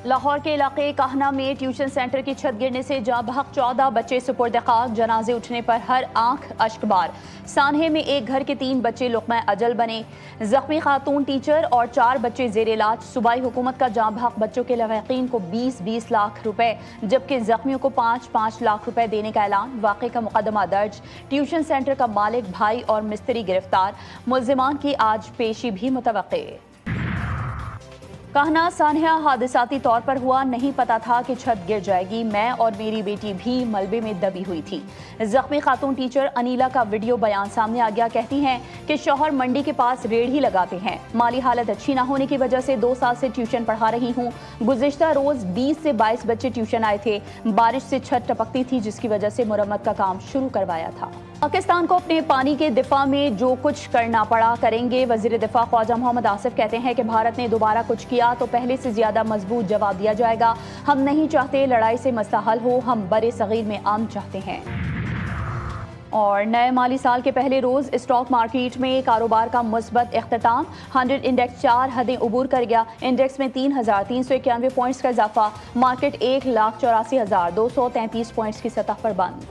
لاہور کے علاقے کاہنا میں ٹیوشن سینٹر کی چھت گرنے سے جاں بحق 14 بچے سپرد خاک، جنازے اٹھنے پر ہر آنکھ اشک بار۔ سانحے میں ایک گھر کے 3 بچے لقمہ اجل بنے، زخمی خاتون ٹیچر اور 4 بچے زیر علاج۔ صوبائی حکومت کا جاں بحق بچوں کے لواحقین کو 20-20 لاکھ روپے جبکہ زخمیوں کو 5-5 لاکھ روپے دینے کا اعلان۔ واقعے کا مقدمہ درج، ٹیوشن سینٹر کا مالک، بھائی اور مستری گرفتار، ملزمان کی آج پیشی بھی متوقع۔ کاہنا سانحہ حادثاتی طور پر ہوا، نہیں پتا تھا کہ چھت گر جائے گی، میں اور میری بیٹی بھی ملبے میں دبی ہوئی تھی۔ زخمی خاتون ٹیچر انیلا کا ویڈیو بیان سامنے آ گیا، کہتی ہیں کہ شوہر منڈی کے پاس ریڑھی لگاتے ہیں، مالی حالت اچھی نہ ہونے کی وجہ سے 2 سال سے ٹیوشن پڑھا رہی ہوں۔ گزشتہ روز 20 سے 22 بچے ٹیوشن آئے تھے، بارش سے چھت ٹپکتی تھی جس کی وجہ سے مرمت کا کام شروع کروایا تھا۔ پاکستان کو اپنے پانی کے دفاع میں جو کچھ کرنا پڑا کریں گے، وزیر دفاع خواجہ محمد آصف کہتے ہیں کہ بھارت نے دوبارہ کچھ کیا تو پہلے سے زیادہ مضبوط جواب دیا جائے گا۔ ہم نہیں چاہتے لڑائی سے مسئلہ حل ہو، ہم برے صغیر میں امن چاہتے ہیں۔ اور نئے مالی سال کے پہلے روز اسٹاک مارکیٹ میں کاروبار کا مثبت اختتام، 100 انڈیکس 4 حدیں عبور کر گیا، انڈیکس میں 3391 پوائنٹس کا اضافہ، مارکیٹ 1,84,233 پوائنٹس کی سطح پر بند۔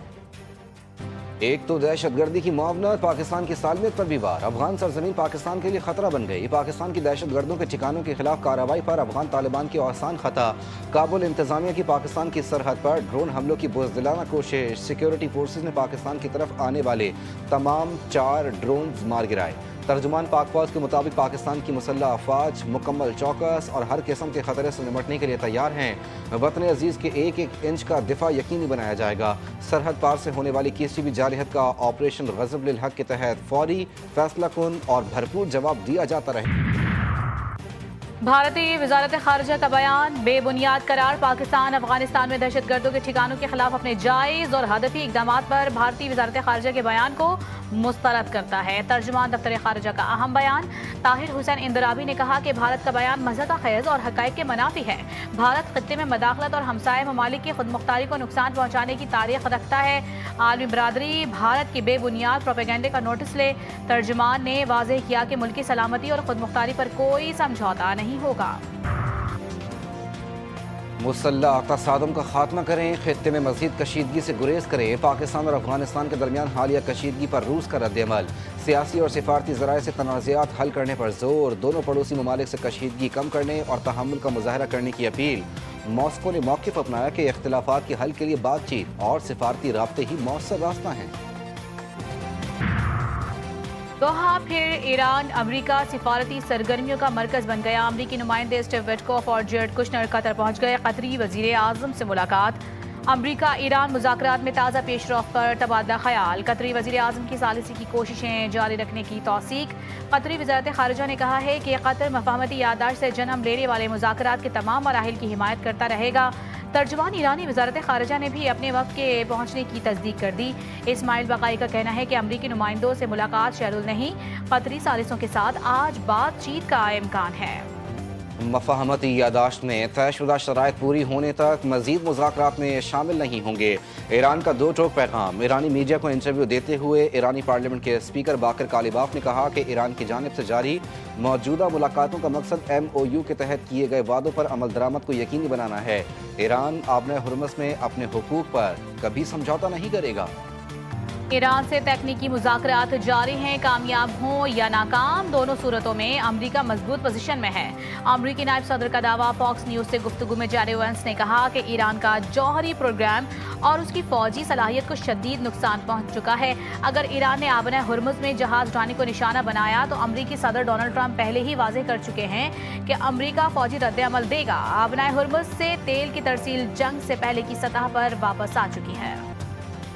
ایک تو دہشت گردی کی معاونت، پاکستان کی سالمیت پر بھی وار، افغان سرزمین پاکستان کے لیے خطرہ بن گئی۔ پاکستان کی دہشت گردوں کے ٹھکانوں کے خلاف کارروائی پر افغان طالبان کی آسان خطا، کابل انتظامیہ کی پاکستان کی سرحد پر ڈرون حملوں کی بزدلانہ کوشش، سیکیورٹی فورسز نے پاکستان کی طرف آنے والے تمام 4 ڈرونز مار گرائے۔ ترجمان پاک فوج کے مطابق پاکستان کی مسلح افواج مکمل چوکس اور ہر قسم کے خطرے سے نمٹنے کے لیے تیار ہیں۔ وطن عزیز کے ایک ایک انچ کا دفاع یقینی بنایا جائے گا۔ سرحد پار سے ہونے والی کسی بھی جارحیت کا آپریشن غضب للحق کے تحت فوری، فیصلہ کن اور بھرپور جواب دیا جاتا رہے۔ بھارتی وزارت خارجہ کا بیان بے بنیاد قرار، پاکستان افغانستان میں دہشت گردوں کے ٹھکانوں کے خلاف اپنے جائز اور ہدفی اقدامات پر بھارتی وزارت خارجہ کے بیان کو مسترد کرتا ہے۔ ترجمان دفتر خارجہ کا اہم بیان، طاہر حسین اندرابی نے کہا کہ بھارت کا بیان مضحکہ خیز اور حقائق کے منافی ہے۔ بھارت خطے میں مداخلت اور ہمسائے ممالک کی خود مختاری کو نقصان پہنچانے کی تاریخ رکھتا ہے۔ عالمی برادری بھارت کی بے بنیاد پروپیگنڈے کا نوٹس لے۔ ترجمان نے واضح کیا کہ ملکی سلامتی اور خود مختاری پر کوئی سمجھوتہ نہیں ہوگا۔ مسلح تصادم کا خاتمہ کریں، خطے میں مزید کشیدگی سے گریز کریں۔ پاکستان اور افغانستان کے درمیان حالیہ کشیدگی پر روس کا رد عمل، سیاسی اور سفارتی ذرائع سے تنازعات حل کرنے پر زور، دونوں پڑوسی ممالک سے کشیدگی کم کرنے اور تحمل کا مظاہرہ کرنے کی اپیل۔ ماسکو نے موقف اپنایا کہ اختلافات کے حل کے لیے بات چیت اور سفارتی رابطے ہی مؤثر راستہ ہیں۔ دوحہ پھر ایران امریکہ سفارتی سرگرمیوں کا مرکز بن گیا، امریکی نمائندے اسٹیو وٹکوف اور جیرڈ کشنر قطر پہنچ گئے، قطری وزیر اعظم سے ملاقات۔ امریکہ ایران مذاکرات میں تازہ پیش رفت پر تبادلہ خیال، قطری وزیر اعظم کی ثالثی کی کوششیں جاری رکھنے کی توثیق۔ قطری وزارت خارجہ نے کہا ہے کہ قطر مفاہمتی یادداشت سے جنم لینے والے مذاکرات کے تمام مراحل کی حمایت کرتا رہے گا۔ ترجمان ایرانی وزارت خارجہ نے بھی اپنے وفد کے پہنچنے کی تصدیق کر دی۔ اسماعیل بقائی کا کہنا ہے کہ امریکی نمائندوں سے ملاقات شیڈول نہیں، قطری ثالثوں کے ساتھ آج بات چیت کا امکان ہے۔ مفاہمتی یادداشت میں طے شدہ شرائط پوری ہونے تک مزید مذاکرات میں شامل نہیں ہوں گے۔ ایران کا 2 ٹوک پیغام، ایرانی میڈیا کو انٹرویو دیتے ہوئے ایرانی پارلیمنٹ کے اسپیکر باقر کالیباف نے کہا کہ ایران کی جانب سے جاری موجودہ ملاقاتوں کا مقصد MOU کے تحت کیے گئے وعدوں پر عمل درآمد کو یقینی بنانا ہے۔ ایران آبنۂ ہرمز میں اپنے حقوق پر کبھی سمجھوتہ نہیں کرے گا۔ ایران سے تکنیکی مذاکرات جاری ہیں، کامیاب ہوں یا ناکام دونوں صورتوں میں امریکہ مضبوط پوزیشن میں ہے۔ امریکی نائب صدر کا دعویٰ، فاکس نیوز سے گفتگو میں جیری وینس نے کہا کہ ایران کا جوہری پروگرام اور اس کی فوجی صلاحیت کو شدید نقصان پہنچ چکا ہے۔ اگر ایران نے آبنۂ ہرمز میں جہاز اڑانے کو نشانہ بنایا تو امریکی صدر ڈونلڈ ٹرمپ پہلے ہی واضح کر چکے ہیں کہ امریکہ فوجی رد عمل دے گا۔ آبنۂ ہرمز سے تیل کی ترسیل جنگ سے پہلے کی سطح پر واپس آ چکی ہے۔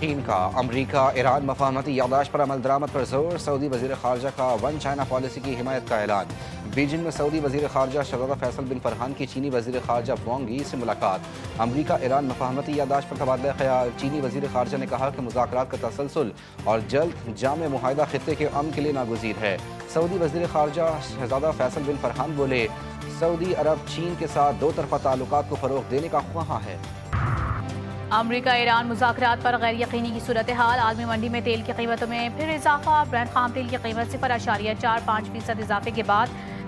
چین کا امریکہ ایران مفاہمتی یادداشت پر عمل درآمد پر زور، سعودی وزیر خارجہ کا ون چائنا پالیسی کی حمایت کا اعلان۔ بیجنگ میں سعودی وزیر خارجہ شہزادہ فیصل بن فرحان کی چینی وزیر خارجہ وانگ ای سے ملاقات۔ امریکہ ایران مفاہمتی یادداشت پر تبادلہ خیال، چینی وزیر خارجہ نے کہا کہ مذاکرات کا تسلسل اور جلد جامع معاہدہ خطے کے امن کے لیے ناگزیر ہے۔ سعودی وزیر خارجہ شہزادہ فیصل بن فرحان بولے، سعودی عرب چین کے ساتھ 2 طرفہ تعلقات کو فروغ دینے کا خواہاں ہے۔ امریکہ ایران مذاکرات پر غیر یقینی کی صورتحال، عالمی منڈی میں تیل کی قیمتوں میں پھر اضافہ، برنٹ خام تیل کی قیمت 0.45% اضافے کے بعد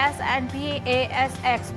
S&P ASX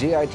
JIT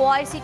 OIC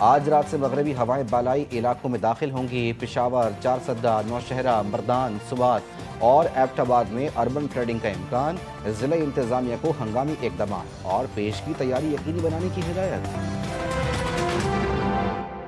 آج رات سے مغربی ہوائیں بالائی علاقوں میں داخل ہوں گی. پشاور، چارسدہ، نوشہرہ، مردان، سوات اور ایبٹ آباد میں اربن فلڈنگ کا امکان. ضلع انتظامیہ کو ہنگامی اقدامات اور پیش کی تیاری یقینی بنانے کی ہدایت.